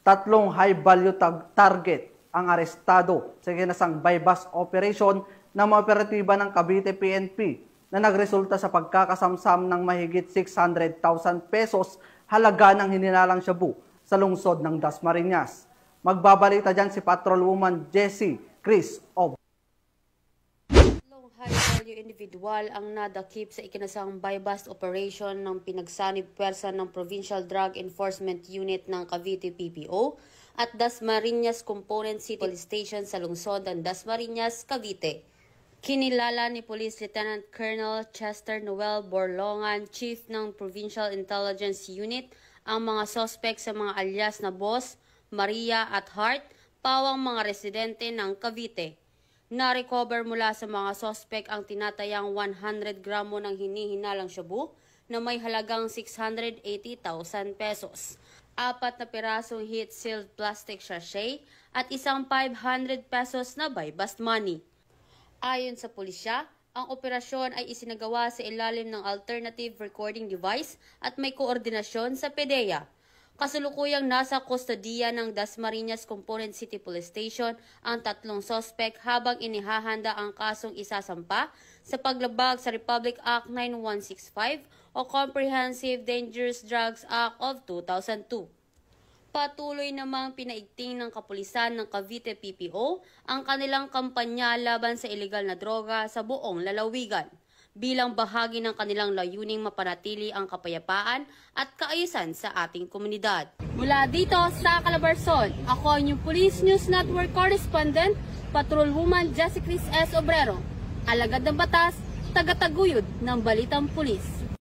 Tatlong high-value target ang arestado sa ginasang buy-bust operation ng mga operatiba ng Cavite PNP na nagresulta sa pagkakasamsam ng mahigit 600,000 pesos halaga ng hininalang shabu sa lungsod ng Dasmariñas. Magbabalita dyan si Patrolwoman Jessie Chris of high-value individual ang nadakip sa ikinasang buy-bust operation ng pinagsanib pwersa ng Provincial Drug Enforcement Unit ng Cavite PPO at Dasmariñas Component City Police Station sa lungsod ng Dasmariñas, Cavite. Kinilala ni Police Lieutenant Colonel Chester Noel Borlongan, Chief ng Provincial Intelligence Unit, ang mga suspect sa mga alias na Boss, Maria at Hart, pawang mga residente ng Cavite. Na-recover mula sa mga suspect ang tinatayang 100 gramo ng hinihinalang shabu na may halagang 680,000 pesos, 4 na pirasong heat-sealed plastic sachet at isang 500 pesos na buy-bust money. Ayon sa pulisya, ang operasyon ay isinagawa sa ilalim ng alternative recording device at may koordinasyon sa PDEA. Kasulukuyang nasa kustodiya ng Dasmariñas Component City Police Station ang tatlong suspect habang inihahanda ang kasong isasampa sa paglabag sa Republic Act 9165 o Comprehensive Dangerous Drugs Act of 2002. Patuloy namang pinaigting ng kapulisan ng Cavite PPO ang kanilang kampanya laban sa ilegal na droga sa buong lalawigan, bilang bahagi ng kanilang layuning mapanatili ang kapayapaan at kaayusan sa ating komunidad. Mula dito sa Calabarzon, ako ang inyong Police News Network Correspondent, Patrolwoman Jessie Chris S. Obrero, alagad ng batas, tagataguyod ng Balitang Pulis.